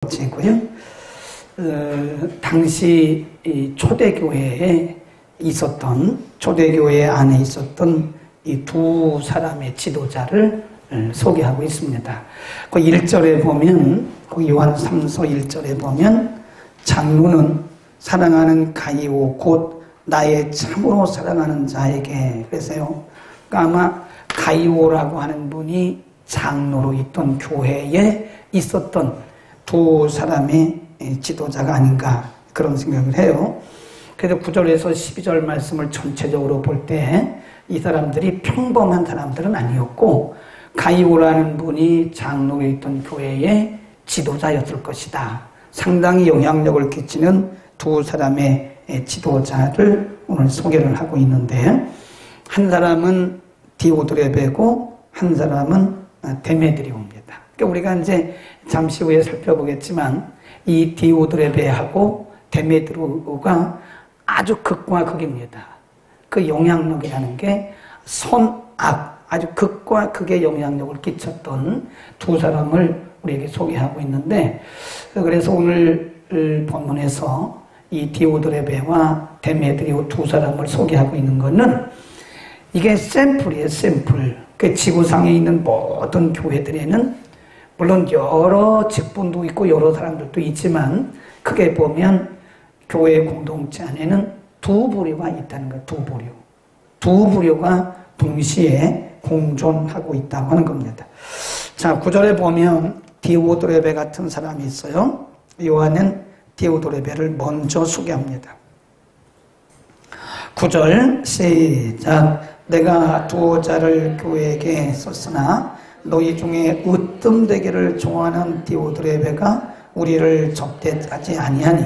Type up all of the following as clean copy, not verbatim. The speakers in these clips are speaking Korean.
번째고요. 당시 초대교회 안에 있었던 이 두 사람의 지도자를 소개하고 있습니다. 그 1절에 보면, 그 요한 3서 1절에 보면, 장로는 사랑하는 가이오 곧 나의 참으로 사랑하는 자에게, 그래서요. 그러니까 아마 가이오라고 하는 분이 장로로 있던 교회에 있었던 두 사람의 지도자가 아닌가 그런 생각을 해요. 그래서 9절에서 12절 말씀을 전체적으로 볼 때 이 사람들이 평범한 사람들은 아니었고 가이오라는 분이 장로로 있던 교회의 지도자였을 것이다. 상당히 영향력을 끼치는 두 사람의 지도자를 오늘 소개를 하고 있는데, 한 사람은 디오드레베고 한 사람은 데메드리오입니다. 그러니까 우리가 이제 잠시 후에 살펴보겠지만 이 디오드레베하고 데메드리오가 아주 극과 극입니다. 그 영향력이라는 게 선악, 아주 극과 극의 영향력을 끼쳤던 두 사람을 우리에게 소개하고 있는데, 그래서 오늘 본문에서 이 디오드레베와 데메드리오 두 사람을 소개하고 있는 것은 이게 샘플이에요, 샘플. 그 지구상에 있는 모든 교회들에는 물론 여러 직분도 있고 여러 사람들도 있지만 크게 보면 교회 공동체 안에는 두 부류가 있다는 거예요. 두 부류가 동시에 공존하고 있다고 하는 겁니다. 자, 9절에 보면 디오드레베 같은 사람이 있어요. 요한은 디오드레베를 먼저 소개합니다. 9절 시작. 내가 두어 자를 교회에게 썼으나 너희 중에 으뜸되기를 좋아하는 디오드레베가 우리를 접대하지 아니하니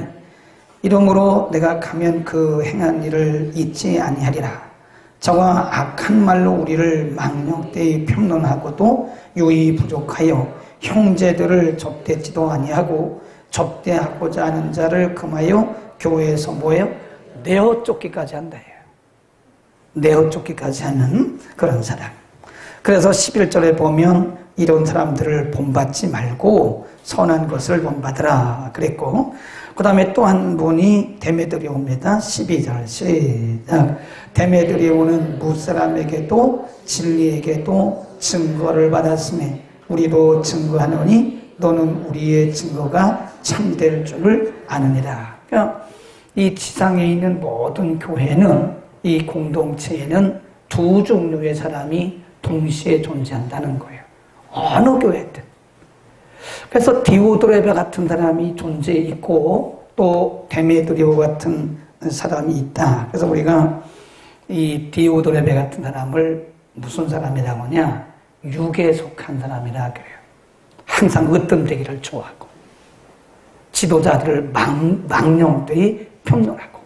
이러므로 내가 가면 그 행한 일을 잊지 아니하리라. 저가 악한 말로 우리를 망령되이 평론하고도 유의 부족하여 형제들을 접대지도 아니하고 접대하고자 하는 자를 금하여 교회에서 뭐예요? 내어 쫓기까지 한다. 내어 쫓기까지 하는 그런 사람. 그래서 11절에 보면 이런 사람들을 본받지 말고 선한 것을 본받으라 그랬고, 그 다음에 또 한 분이 데메드리오입니다. 12절 시작. 데메드리오는 무사람에게도 진리에게도 증거를 받았으니 우리도 증거하노니 너는 우리의 증거가 참될 줄을 아느니라. 그러니까 이 지상에 있는 모든 교회는, 이 공동체에는 두 종류의 사람이 동시에 존재한다는 거예요. 어느 교회든. 그래서 디오드레베 같은 사람이 존재해 있고 또 데메드리오 같은 사람이 있다. 그래서 우리가 이 디오드레베 같은 사람을 무슨 사람이라고 하냐? 육에 속한 사람이라 그래요. 항상 으뜸되기를 좋아하고 지도자들을 망령되이 평론하고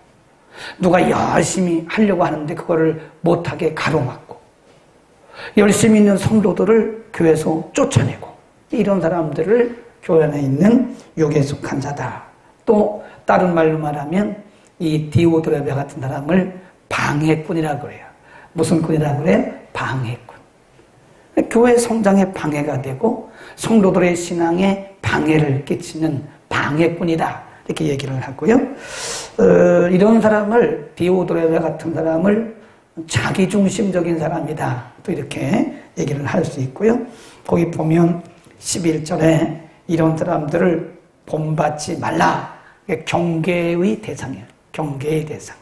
누가 열심히 하려고 하는데 그거를 못하게 가로막고 열심히 있는 성도들을 교회에서 쫓아내고, 이런 사람들을 교회 안에 있는 육에 속한 자다. 또 다른 말로 말하면 이 디오드레베 같은 사람을 방해꾼이라고 그래요. 무슨 꾼이라고 그래요? 방해꾼. 교회 성장에 방해가 되고 성도들의 신앙에 방해를 끼치는 방해꾼이다. 이렇게 얘기를 하고요. 이런 사람을, 디오드레베 같은 사람을 자기중심적인 사람이다. 또 이렇게 얘기를 할 수 있고요. 거기 보면 11절에 이런 사람들을 본받지 말라. 경계의 대상이에요. 경계의 대상.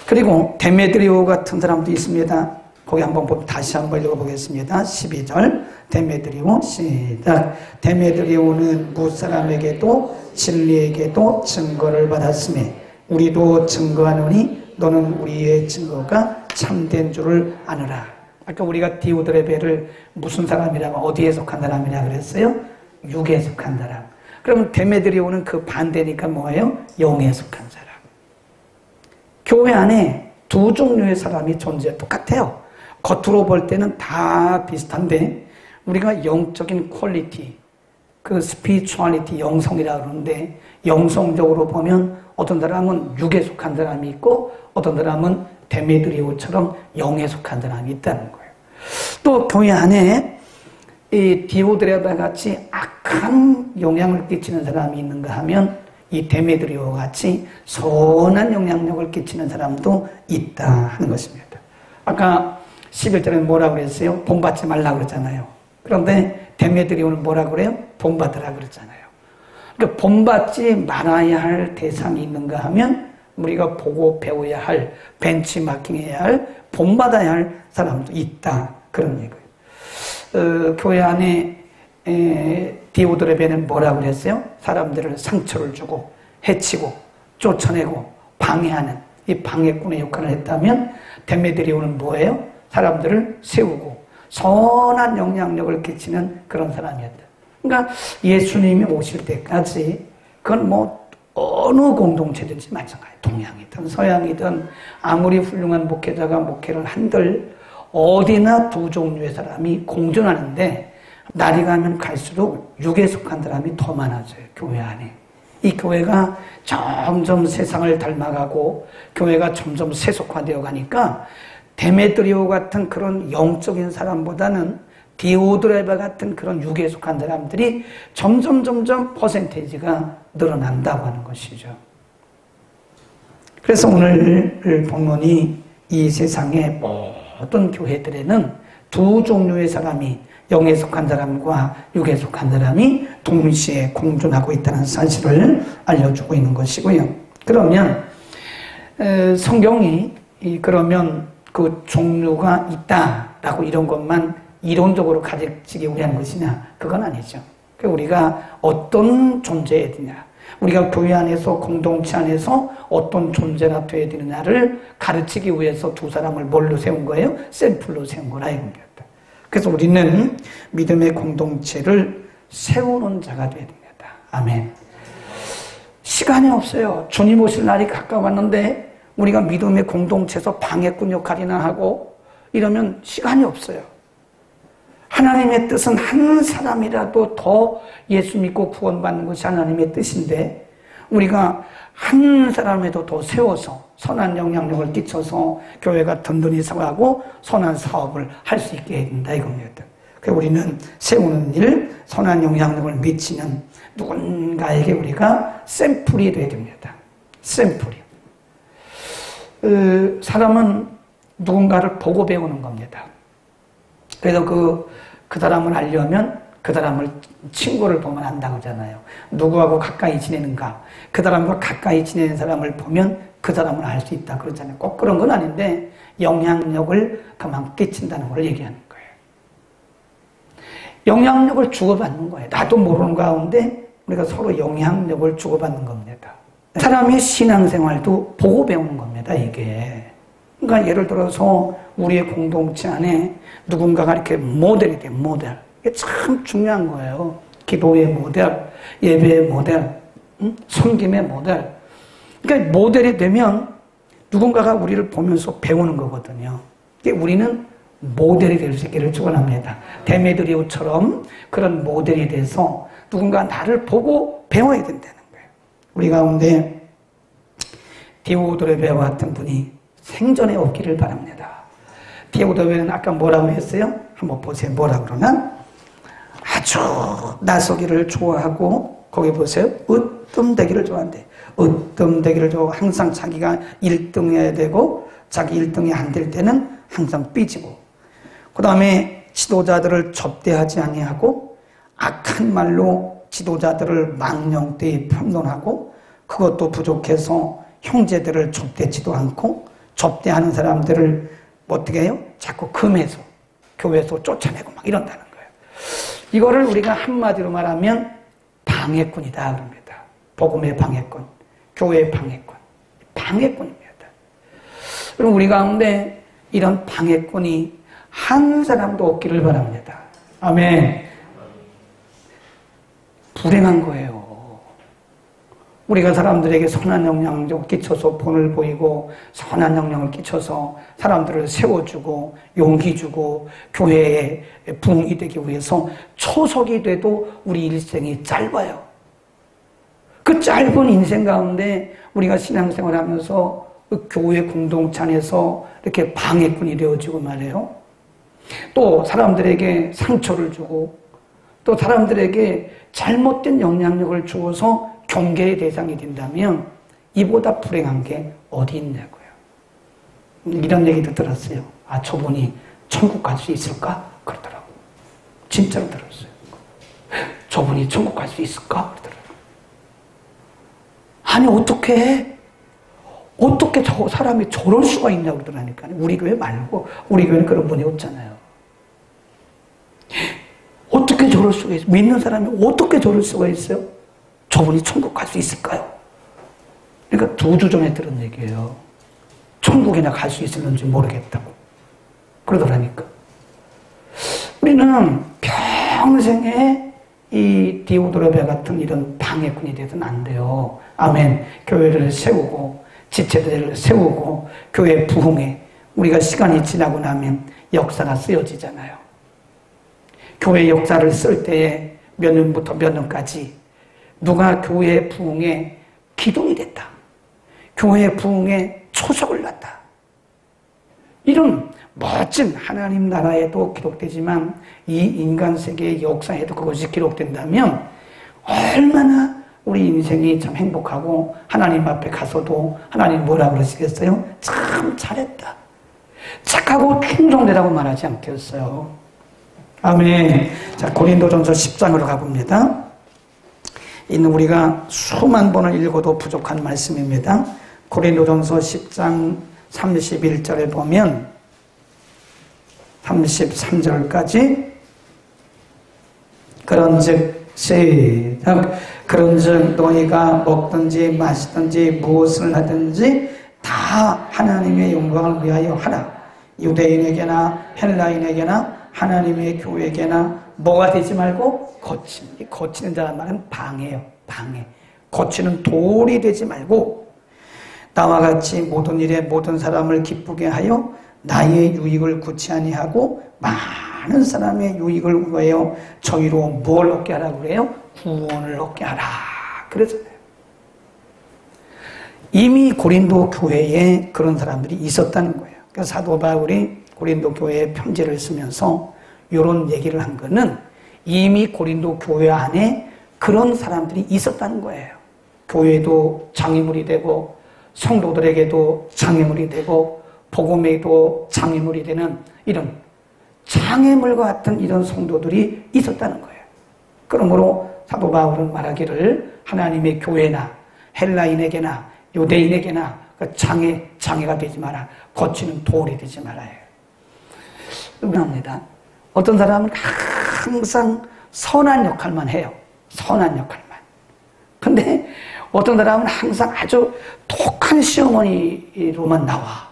그리고 데메드리오 같은 사람도 있습니다. 거기 한번 다시 한번 읽어보겠습니다. 12절 데메드리오 시작. 데메드리오는 무사람에게도 진리에게도 증거를 받았으니 우리도 증거하노니 너는 우리의 증거가 참된 줄을 아느라. 아까 우리가 디오드레베를 무슨 사람이라고, 어디에 속한 사람이라고 그랬어요? 육에 속한 사람. 그러면 데메드리오는 그 반대니까 뭐예요? 영에 속한 사람. 교회 안에 두 종류의 사람이 존재, 똑같아요. 겉으로 볼 때는 다 비슷한데 우리가 영적인 퀄리티, 그 스피리추얼리티, 영성이라고 그러는데 영성적으로 보면 어떤 사람은 육에 속한 사람이 있고 어떤 사람은 데메드리오처럼 영에 속한 사람이 있다는 거예요. 또 교회 안에 이 디오드레바 같이 악한 영향을 끼치는 사람이 있는가 하면 이 데메드리오와 같이 선한 영향력을 끼치는 사람도 있다 하는 것입니다. 아까 11절에 뭐라고 그랬어요? 본받지 말라고 그랬잖아요. 그런데 데메드리오는 뭐라고 그래요? 본받으라 그랬잖아요. 그러니까 본받지 말아야 할 대상이 있는가 하면 우리가 보고 배워야 할, 벤치마킹해야 할, 본받아야 할 사람도 있다. 그런 얘기예요. 교회 안에 디오드레베는 뭐라고 그랬어요? 사람들을 상처를 주고 해치고 쫓아내고 방해하는 이 방해꾼의 역할을 했다면 데메드리오는 뭐예요? 사람들을 세우고 선한 영향력을 끼치는 그런 사람이었다. 그러니까 예수님이 오실 때까지 그건 뭐 어느 공동체든지 마찬가지예요. 동양이든 서양이든 아무리 훌륭한 목회자가 목회를 한들 어디나 두 종류의 사람이 공존하는데 날이 가면 갈수록 육에 속한 사람이 더 많아져요. 교회 안에. 이 교회가 점점 세상을 닮아가고 교회가 점점 세속화되어 가니까 데메드리오 같은 그런 영적인 사람보다는 디오드레바 같은 그런 육에 속한 사람들이 점점 퍼센테이지가 늘어난다고 하는 것이죠. 그래서 오늘 본문이 이 세상의 모든 교회들에는 두 종류의 사람이 영에 속한 사람과 육에 속한 사람이 동시에 공존하고 있다는 사실을 알려주고 있는 것이고요. 그러면 성경이 그러면 그 종류가 있다라고 이런 것만 이론적으로 가르치기 위한 것이냐? 그건 아니죠. 우리가 어떤 존재해야 되냐? 우리가 교회 안에서 공동체 안에서 어떤 존재가 되어야 되느냐를 가르치기 위해서 두 사람을 뭘로 세운 거예요? 샘플로 세운 거라 이겁니다. 그래서 우리는 믿음의 공동체를 세우는 자가 되어야 됩니다. 아멘. 시간이 없어요. 주님 오실 날이 가까웠는데 우리가 믿음의 공동체에서 방해꾼 역할이나 하고 이러면 시간이 없어요. 하나님의 뜻은 한 사람이라도 더 예수 믿고 구원받는 것이 하나님의 뜻인데 우리가 한 사람에도 더 세워서 선한 영향력을 끼쳐서 교회가 든든히 서가고 선한 사업을 할 수 있게 해야 된다 이겁니다. 그래서 우리는 세우는 일, 선한 영향력을 미치는 누군가에게 우리가 샘플이 되어야 됩니다. 샘플이. 사람은 누군가를 보고 배우는 겁니다. 그래서 그 사람을 알려면 그 사람을 친구를 보면 안다고 하잖아요. 누구하고 가까이 지내는가. 그 사람과 가까이 지내는 사람을 보면 그 사람을 알 수 있다 그러잖아요. 꼭 그런 건 아닌데 영향력을 그만 끼친다는 걸 얘기하는 거예요. 영향력을 주고받는 거예요. 나도 모르는 가운데 우리가 서로 영향력을 주고받는 겁니다. 사람의 신앙생활도 보고 배우는 겁니다. 이게. 그러니까 예를 들어서 우리의 공동체 안에 누군가가 이렇게 모델이 돼, 모델. 이게 참 중요한 거예요. 기도의 모델, 예배의 모델, 섬김의 모델. 그러니까 모델이 되면 누군가가 우리를 보면서 배우는 거거든요. 우리는 모델이 될 수 있기를 축원합니다. 데메드리오처럼 그런 모델이 돼서 누군가 나를 보고 배워야 된다는 거예요. 우리 가운데 디오드레베와 같은 분이 생전에 없기를 바랍니다. 디오드레베는 아까 뭐라고 했어요? 한번 보세요. 뭐라 그러나? 아주 나서기를 좋아하고 거기 보세요. 으뜸되기를 좋아한대. 으뜸되기를 좋아하고 항상 자기가 1등해야 되고 자기 1등이 안 될 때는 항상 삐지고 그 다음에 지도자들을 접대하지 아니하고 악한 말로 지도자들을 망령되이 평론하고 그것도 부족해서 형제들을 접대치도 않고 접대하는 사람들을 어떻게 해요? 자꾸 금해서 교회에서 쫓아내고 막 이런다는 거예요. 이거를 우리가 한마디로 말하면 방해꾼이다 그럽니다. 복음의 방해꾼, 교회의 방해꾼, 방해꾼입니다. 그럼 우리 가운데 이런 방해꾼이 한 사람도 없기를 바랍니다. 아멘. 불행한 거예요. 우리가 사람들에게 선한 영향을 끼쳐서 본을 보이고 선한 영향을 끼쳐서 사람들을 세워주고 용기 주고 교회에 부흥이 되기 위해서 초석이 돼도 우리 일생이 짧아요. 그 짧은 인생 가운데 우리가 신앙생활 하면서 그 교회 공동체 안에서 이렇게 방해꾼이 되어지고 말이에요. 또 사람들에게 상처를 주고 또 사람들에게 잘못된 영향력을 주어서 경계의 대상이 된다면 이보다 불행한 게 어디 있냐고요. 이런 얘기도 들었어요. 아, 저분이 천국 갈 수 있을까? 그러더라고요. 진짜로 들었어요. 저분이 천국 갈 수 있을까? 그러더라고요. 아니, 어떻게 저 사람이 저럴 수가 있냐고 그러더라니까요. 우리 교회 말고, 우리 교회는 그런 분이 없잖아요. 어떻게 저럴 수가 있어요? 믿는 사람이 어떻게 저럴 수가 있어요? 저분이 천국 갈 수 있을까요? 그러니까 2주 전에 들은 얘기예요. 천국이나 갈 수 있을는지 모르겠다고 그러더라니까. 우리는 평생에 이 디오드레베 같은 이런 방해꾼이 되서는 안 돼요. 아멘. 교회를 세우고 지체들을 세우고 교회 부흥에 우리가 시간이 지나고 나면 역사가 쓰여지잖아요. 교회 역사를 쓸 때에 몇 년부터 몇 년까지 누가 교회 부흥에 기둥이 됐다. 교회 부흥에 초석을 놨다. 이런 멋진 하나님 나라에도 기록되지만 이 인간 세계의 역사에도 그것이 기록된다면 얼마나 우리 인생이 참 행복하고 하나님 앞에 가서도 하나님 뭐라 그러시겠어요? 참 잘했다. 착하고 충성되라고 말하지 않겠어요? 아멘. 자, 고린도전서 10장으로 가봅니다. 이는 우리가 수만 번을 읽어도 부족한 말씀입니다. 고린도전서 10장 31절에 보면 33절까지 그런즉 시작. 그런즉 너희가 먹든지 마시든지 무엇을 하든지 다 하나님의 영광을 위하여 하라. 유대인에게나 헬라인에게나 하나님의 교회에게나 뭐가 되지 말고 거치는 자란 말은 방해예요. 방해. 거치는 돌이 되지 말고 나와 같이 모든 일에 모든 사람을 기쁘게 하여 나의 유익을 구치 아니하고 많은 사람의 유익을 위하여 저희로 뭘 얻게 하라고 그래요? 구원을 얻게 하라. 그래서 이미 고린도 교회에 그런 사람들이 있었다는 거예요. 그래서 사도 바울이 고린도 교회에 편지를 쓰면서 이런 얘기를 한 거는 이미 고린도 교회 안에 그런 사람들이 있었다는 거예요. 교회도 장애물이 되고 성도들에게도 장애물이 되고 복음에도 장애물이 되는 이런 장애물과 같은 이런 성도들이 있었다는 거예요. 그러므로 사도 바울은 말하기를 하나님의 교회나 헬라인에게나 유대인에게나 장애가 되지 마라. 거치는 돌이 되지 말아요. 응합니다. 어떤 사람은 항상 선한 역할만 해요. 선한 역할만. 근데 어떤 사람은 항상 아주 독한 시어머니로만 나와.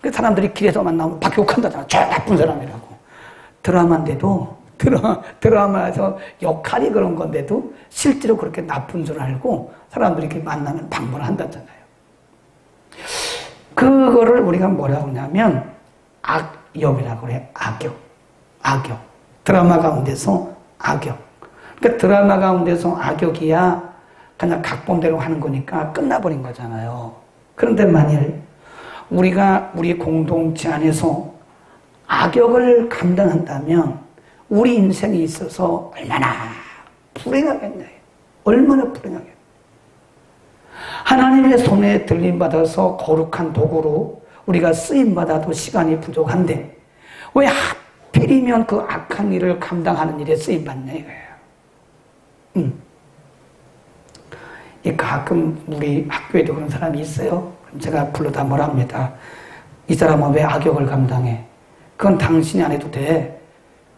그 사람들이 길에서 만나면 막 욕한다잖아. 저 나쁜 사람이라고. 드라마에서 역할이 그런 건데도 실제로 그렇게 나쁜 줄 알고 사람들이 이렇게 만나면 방문을 한다잖아요. 그거를 우리가 뭐라고 하냐면 악역이라고 그래요. 악역. 드라마 가운데서 악역. 그러니까 드라마 가운데서 악역이야 그냥 각본대로 하는 거니까 끝나버린 거잖아요. 그런데 만일 우리가 우리 공동체 안에서 악역을 감당한다면 우리 인생에 있어서 얼마나 불행하겠나요? 얼마나 불행하겠나요? 하나님의 손에 들림받아서 거룩한 도구로 우리가 쓰임받아도 시간이 부족한데 왜 하필이면 그 악한 일을 감당하는 일에 쓰임받냐 이거예요. 가끔 우리 학교에도 그런 사람이 있어요. 그럼 제가 불러다 뭐라 합니다. 이 사람은 왜 악역을 감당해? 그건 당신이 안 해도 돼.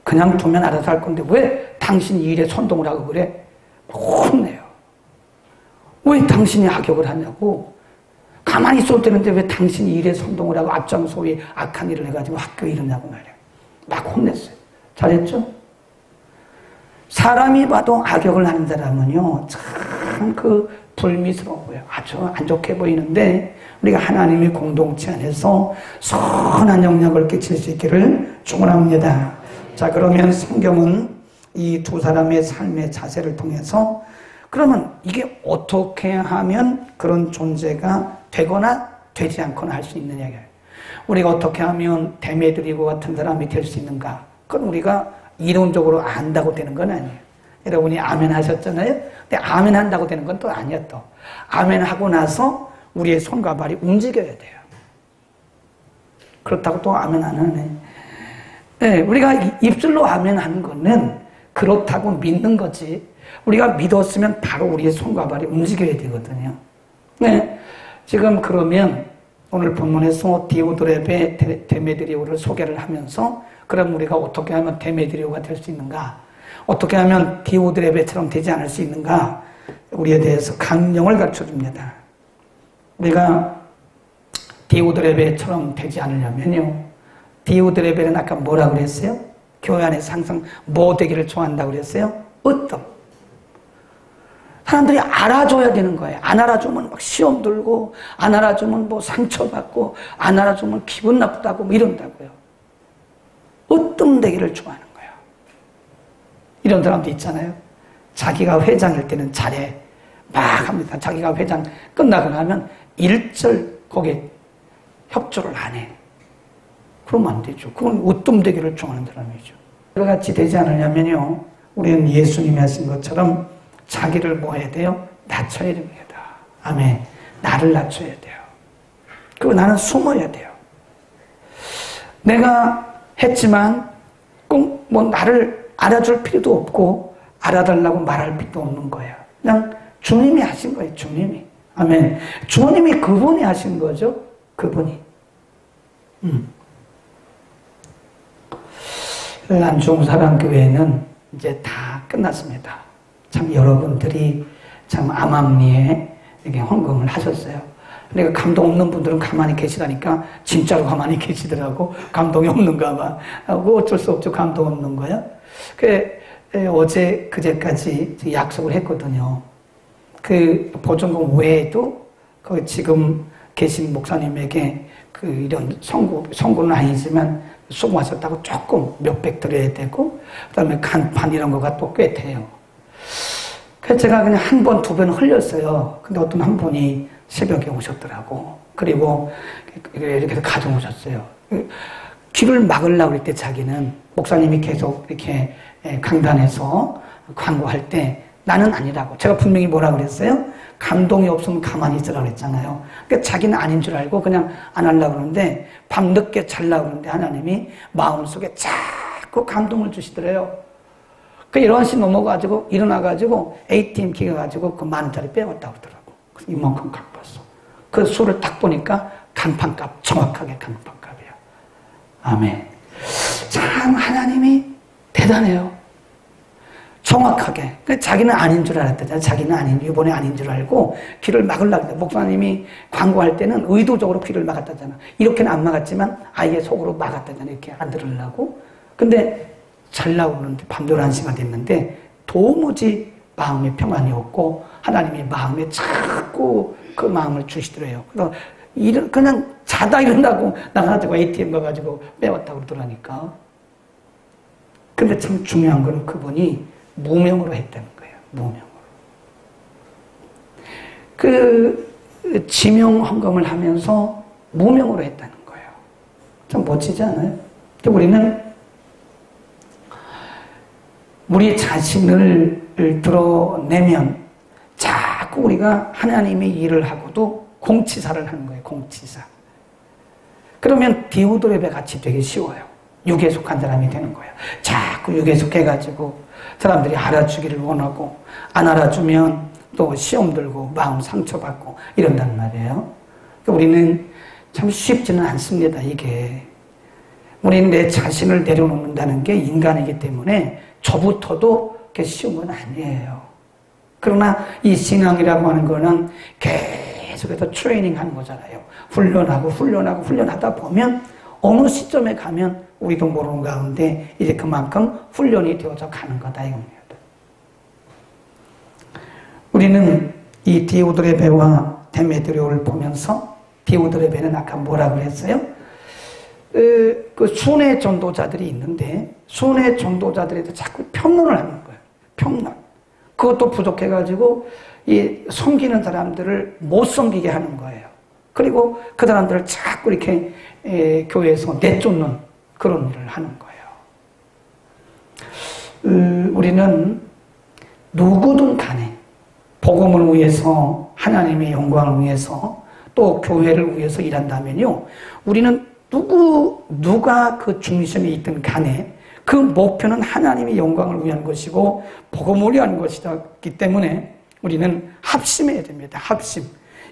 그냥 두면 알아서 할 건데 왜 당신이 이 일에 선동을 하고 그래? 혼내요. 왜 당신이 악역을 하냐고. 가만히 있어도 되는데 왜 당신이 일에 선동을 하고 앞장서기 악한 일을 해가지고 학교에 이러냐고 말이에요. 막 혼냈어요. 잘했죠? 사람이 봐도 악역을 하는 사람은요, 참 그 불미스러워요. 아주 안 좋게 보이는데 우리가 하나님의 공동체 안에서 선한 영향을 끼칠 수 있기를 축원합니다. 자, 그러면 성경은 이 두 사람의 삶의 자세를 통해서 그러면 이게 어떻게 하면 그런 존재가 되거나 되지 않거나 할 수 있느냐. 우리가 어떻게 하면 데메드리고 같은 사람이 될 수 있는가. 그건 우리가 이론적으로 안다고 되는 건 아니에요. 여러분이 아멘 하셨잖아요. 근데 아멘 한다고 되는 건 또 아니야 또. 아멘 하고 나서 우리의 손과 발이 움직여야 돼요. 그렇다고 또 아멘 안 하네. 네, 우리가 입술로 아멘 하는 거는 그렇다고 믿는 거지. 우리가 믿었으면 바로 우리의 손과 발이 움직여야 되거든요. 네, 지금 그러면 오늘 본문에서 디오드렙의 데메드리오를 소개를 하면서 그럼 우리가 어떻게 하면 데메드리오가 될 수 있는가? 어떻게 하면 디오드렙처럼 되지 않을 수 있는가? 우리에 대해서 강령을 가르쳐줍니다. 우리가 디오드렙처럼 되지 않으려면요. 디오드렙은 아까 뭐라고 그랬어요? 교회 안에서 항상 뭐 되기를 좋아한다고 그랬어요? 으뜸. 사람들이 알아줘야 되는 거예요. 안 알아주면 막 시험 들고, 안 알아주면 뭐 상처받고, 안 알아주면 기분 나쁘다고 뭐 이런다고요. 으뜸되기를 좋아하는 거예요. 이런 사람도 있잖아요. 자기가 회장일 때는 잘해. 막 합니다. 자기가 회장 끝나고 나면 일절 거기에 협조를 안 해. 그러면 안 되죠. 그건 으뜸되기를 좋아하는 사람이죠. 그와 같이 되지 않으려면요. 우리는 예수님이 하신 것처럼 자기를 뭐 해야 돼요? 낮춰야 됩니다. 아멘. 나를 낮춰야 돼요. 그리고 나는 숨어야 돼요. 내가 했지만 꼭 뭐 나를 알아줄 필요도 없고 알아달라고 말할 필요도 없는 거예요. 그냥 주님이 하신 거예요. 주님이. 아멘. 주님이 그분이 하신 거죠. 그분이. 난중사랑교회는 이제 다 끝났습니다. 참 여러분들이 참 암암리에 이렇게 헌금을 하셨어요. 그러니까 감동 없는 분들은 가만히 계시다니까 진짜로 가만히 계시더라고. 감동이 없는가 봐. 하고 어쩔 수 없죠. 감동 없는 거야. 어제 그제까지 약속을 했거든요. 그 보증금 외에도 그 지금 계신 목사님에게 그 이런 선고는 아니지만 수고하셨다고 조금 몇백 드려야 되고 그다음에 간판 이런 거가 또 꽤 돼요. 그래서 제가 그냥 한 번, 두 번 흘렸어요. 근데 어떤 한 분이 새벽에 오셨더라고. 그리고 이렇게 해서 가져오셨어요. 귀를 막으려고 그럴 때 자기는 목사님이 계속 이렇게 강단에서 광고할 때 나는 아니라고. 제가 분명히 뭐라고 그랬어요? 감동이 없으면 가만히 있으라고 그랬잖아요. 그러니까 자기는 아닌 줄 알고 그냥 안 하려고 그러는데 밤늦게 자려고 그러는데 하나님이 마음속에 자꾸 감동을 주시더래요. 그 11시 넘어가지고 일어나가지고 ATM 기가 가지고 그 10,000원짜리 빼왔다고 그러더라고. 그래서 이만큼 갖고 왔어. 그 수를 딱 보니까 간판값, 정확하게 간판값이야. 아멘. 참 하나님이 대단해요. 정확하게. 자기는 아닌 줄 알았다잖아요. 자기는 이번에 아닌 줄 알고 귀를 막으려고 했다. 목사님이 광고할 때는 의도적으로 귀를 막았다잖아. 이렇게는 안 막았지만 아예 속으로 막았다잖아. 이렇게 안 들으려고. 근데 잘라고 그러는데 밤 11시가 됐는데 도무지 마음에 평안이 없고 하나님이 마음에 자꾸 그 마음을 주시더래요. 그래서 그냥 자다 일어나고 나가지고 ATM 가가지고 빼왔다고 그러더라니까. 근데 참 중요한 건 그분이 무명으로 했다는 거예요. 무명으로. 그 지명 헌금을 하면서 무명으로 했다는 거예요. 참 멋지지 않아요? 우리는 우리 자신을 드러내면 자꾸 우리가 하나님의 일을 하고도 공치사를 하는 거예요. 공치사. 그러면 디오드렙에 같이 되기 쉬워요. 육에 속한 사람이 되는 거예요. 자꾸 육에 속해가지고 사람들이 알아주기를 원하고 안 알아주면 또 시험 들고 마음 상처받고 이런단 말이에요. 우리는 참 쉽지는 않습니다. 이게. 우리는 내 자신을 내려놓는다는 게 인간이기 때문에 저부터도 쉬운 건 아니에요. 그러나 이 신앙이라고 하는 거는 계속해서 트레이닝 하는 거잖아요. 훈련하다 보면 어느 시점에 가면 우리도 모르는 가운데 이제 그만큼 훈련이 되어져 가는 거다 이겁니다. 우리는 이 디오드레베와 데메드리오를 보면서 디오드레베는 아까 뭐라고 그랬어요? 그 순회 전도자들이 있는데 순회 전도자들에도 자꾸 평론을 하는 거예요. 평론. 그것도 부족해가지고 이 섬기는 사람들을 못 섬기게 하는 거예요. 그리고 그 사람들을 자꾸 이렇게 교회에서 내쫓는 그런 일을 하는 거예요. 우리는 누구든 간에 복음을 위해서, 하나님의 영광을 위해서, 또 교회를 위해서 일한다면요, 우리는 누가 그 중심에 있든 간에 그 목표는 하나님의 영광을 위한 것이고 복음을 위한 것이기 때문에 우리는 합심해야 됩니다. 합심.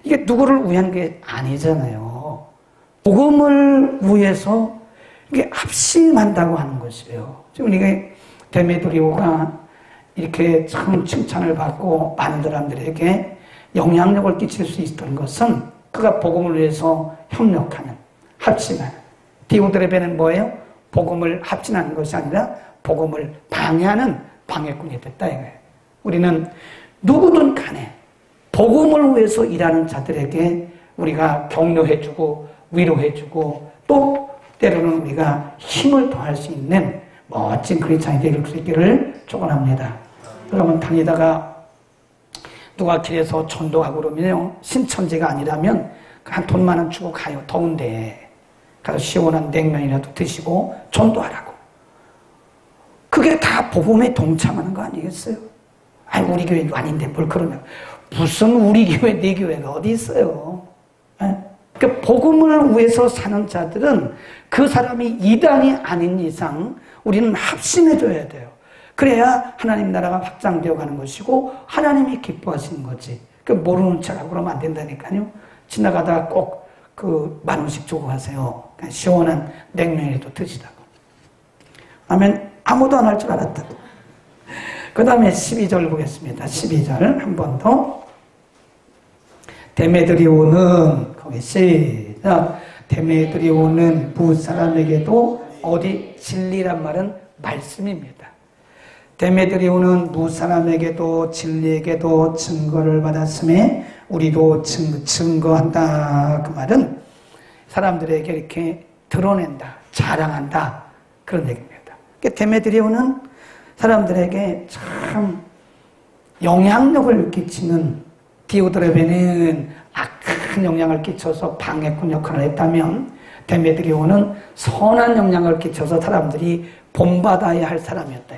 이게 누구를 위한 게 아니잖아요. 복음을 위해서 이게 합심한다고 하는 것이에요. 지금 이게 데메드리오가 이렇게 참 칭찬을 받고 많은 사람들에게 영향력을 끼칠 수 있었던 것은 그가 복음을 위해서 협력하는, 합심하는. 디오드레베는 뭐예요? 복음을 합진하는 것이 아니라 복음을 방해하는 방해꾼이 됐다 이거예요. 우리는 누구든 간에 복음을 위해서 일하는 자들에게 우리가 격려해주고 위로해주고 또 때로는 우리가 힘을 더할 수 있는 멋진 크리스찬이 될 수 있기를 축원합니다. 여러분, 다니다가 누가 길에서 전도하고 그러면요, 신천지가 아니라면 한 돈만 원 주고 가요. 더운데 가서 시원한 냉면이라도 드시고 전도하라고. 그게 다 복음에 동참하는 거 아니겠어요? 아니, 우리 교회도 아닌데 뭘 그러냐. 무슨 우리 교회, 내 교회가 어디 있어요? 그러니까 복음을 위해서 사는 자들은 그 사람이 이단이 아닌 이상 우리는 합심해줘야 돼요. 그래야 하나님 나라가 확장되어 가는 것이고 하나님이 기뻐하시는 거지. 그 모르는 척하고 그러면 안 된다니까요. 지나가다가 꼭 그 10,000원씩 주고 가세요. 시원한 냉면이라도 드시라고. 하면 아무도 안 할 줄 알았다. 그 다음에 12절 보겠습니다. 12절 한 번 더. 데메드리오는, 거기 시작. 데메드리오는 무사람에게도 어디 진리란 말은 말씀입니다. 데메드리오는 무사람에게도 진리에게도 증거를 받았음에 우리도 증거한다. 그 말은 사람들에게 이렇게 드러낸다, 자랑한다, 그런 얘기입니다. 데메드리오는 사람들에게 참 영향력을 끼치는, 디오드레베는 악한 영향을 끼쳐서 방해꾼 역할을 했다면 데메드리오는 선한 영향을 끼쳐서 사람들이 본받아야 할 사람이었다.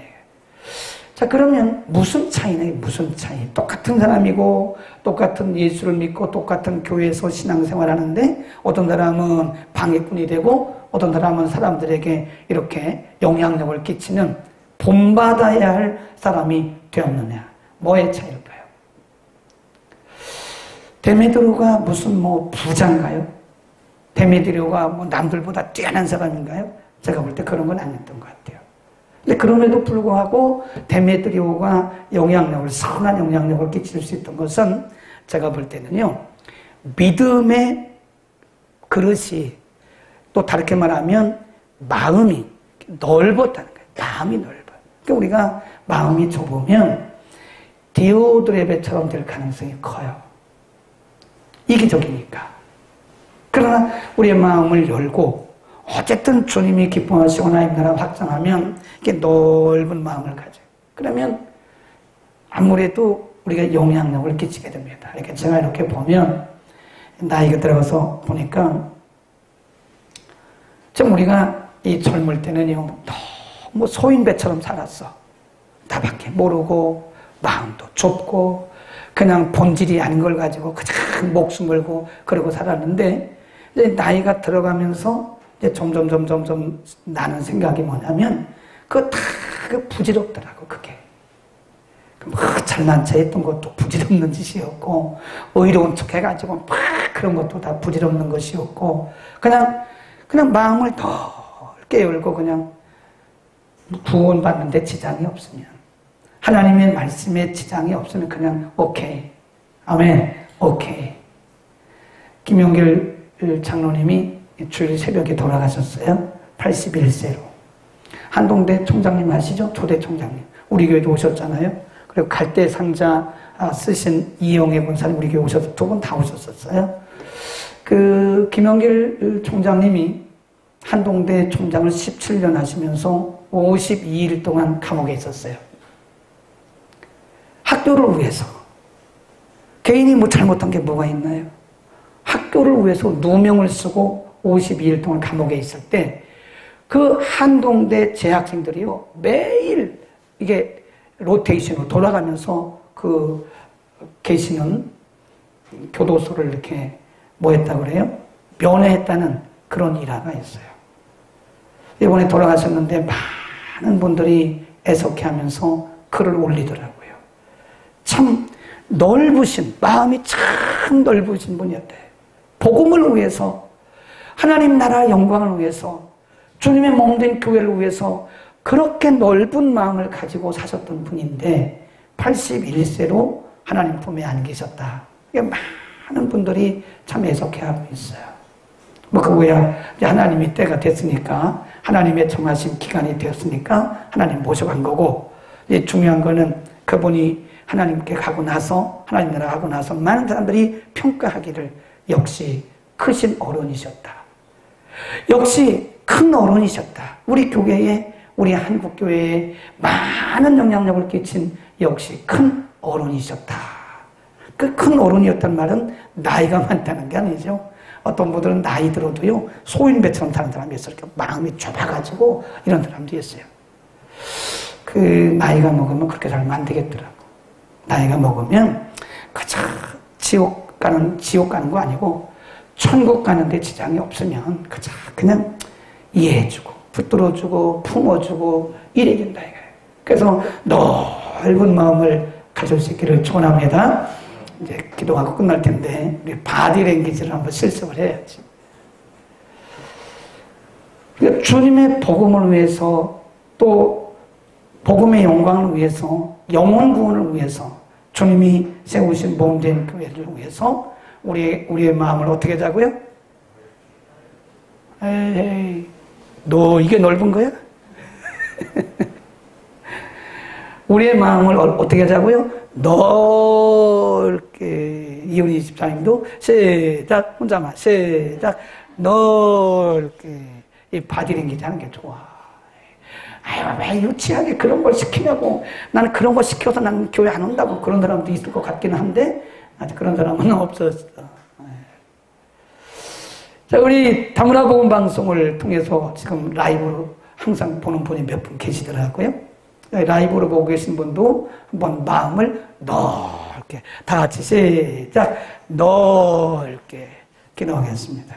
자, 그러면 무슨 차이냐? 무슨 차이? 똑같은 사람이고 똑같은 예수를 믿고 똑같은 교회에서 신앙생활하는데 어떤 사람은 방해꾼이 되고 어떤 사람은 사람들에게 이렇게 영향력을 끼치는 본받아야 할 사람이 되었느냐? 뭐의 차이일까요? 데메드리오가 무슨 부자인가요? 데메드리오가 남들보다 뛰어난 사람인가요? 제가 볼 때 그런 건 아니었던 것 같아요. 근데 그럼에도 불구하고 데메드리오가 선한 영향력을 끼칠 수 있던 것은 제가 볼 때는요, 믿음의 그릇이, 또 다르게 말하면 마음이 넓었다는 거예요. 마음이 넓어요. 그러니까 우리가 마음이 좁으면 디오드레베처럼 될 가능성이 커요. 이기적이니까. 그러나 우리의 마음을 열고 어쨌든 주님이 기뻐하시고 하나님 나라 확장하면 이렇게 넓은 마음을 가져요. 그러면 아무래도 우리가 영향력을 끼치게 됩니다. 이렇게 제가 이렇게 보면 나이가 들어가서 보니까 좀 우리가 이 젊을 때는요, 너무 소인배처럼 살았어. 나밖에 모르고 마음도 좁고 그냥 본질이 아닌 걸 가지고 그냥 목숨 걸고 그러고 살았는데 이제 나이가 들어가면서 이제 점점 나는 생각이 뭐냐면 그거 다 부질없더라고. 그게 잘난 체 했던 것도 부질없는 짓이었고 의로운 척 해가지고 막 그런 것도 다 부질없는 것이었고 그냥 마음을 넓게 열고 그냥 구원받는데 지장이 없으면, 하나님의 말씀에 지장이 없으면 그냥 오케이, 아멘, 오케이. 김용길 장로님이 주일 새벽에 돌아가셨어요. 81세로. 한동대 총장님 아시죠? 조대 총장님. 우리 교회도 오셨잖아요. 그리고 갈대 상자 쓰신 이영애 권사님 우리 교회 오셔서 두 분 다 오셨었어요. 그 김용길 총장님이 한동대 총장을 17년 하시면서 52일 동안 감옥에 있었어요. 학교를 위해서. 개인이 잘못한 게 뭐가 있나요? 학교를 위해서 누명을 쓰고 52일 동안 감옥에 있을 때 그 한동대 재학생들이요, 매일 이게 로테이션으로 돌아가면서 그 계시는 교도소를 이렇게 뭐 했다고 그래요? 면회했다는 그런 일화가 있어요. 이번에 돌아가셨는데 많은 분들이 애석해하면서 글을 올리더라고요. 참 넓으신, 마음이 참 넓으신 분이었대요. 복음을 위해서, 하나님 나라 영광을 위해서, 주님의 몸된 교회를 위해서 그렇게 넓은 마음을 가지고 사셨던 분인데 81세로 하나님 품에 안 계셨다. 많은 분들이 참 애석해하고 있어요. 뭐 그 외야 하나님이 때가 됐으니까, 하나님의 정하신 기간이 되었으니까 하나님 모셔간 거고, 이제 중요한 거는 그분이 하나님께 가고 나서, 하나님 나라 가고 나서 많은 사람들이 평가하기를 역시 크신 어른이셨다. 역시 큰 어른이셨다. 우리 교회에, 우리 한국교회에 많은 영향력을 끼친 역시 큰 어른이셨다. 그 큰 어른이었단 말은 나이가 많다는 게 아니죠. 어떤 분들은 나이 들어도요, 소인배처럼 사는 사람이 있어요. 이렇게 마음이 좁아가지고 이런 사람도 있어요. 그 나이가 먹으면 그렇게 살면 안 되겠더라고. 나이가 먹으면 그저 지옥 가는 거 아니고 천국 가는데 지장이 없으면 그저 그냥 이해해주고 붙들어주고 품어주고 이래야 된다 이거예요. 그래서 넓은 마음을 가질 수 있기를 축원합니다. 이제 기도하고 끝날 텐데 우리 바디랭귀지를 한번 실습을 해야지. 그러니까 주님의 복음을 위해서, 또 복음의 영광을 위해서, 영혼 구원을 위해서, 주님이 세우신 몸된 교회를 위해서 우리의 마음을 어떻게 하자고요? 에이, 너 이게 넓은 거야? 우리의 마음을 어떻게 하자고요? 넓게. 이은희 집사님도 시작, 혼자만 시작. 넓게. 이 바디랭귀지 하는 게 좋아. 아유, 왜 유치하게 그런 걸 시키냐고. 나는 그런 거 시켜서 나는 교회 안 온다고. 그런 사람도 있을 것 같기는 한데 아직 그런 사람은 없었어. 자, 우리 다문화 복음 방송을 통해서 지금 라이브로 항상 보는 분이 몇 분 계시더라고요. 라이브로 보고 계신 분도 한번 마음을 넓게, 다 같이 시작, 넓게 기도하겠습니다.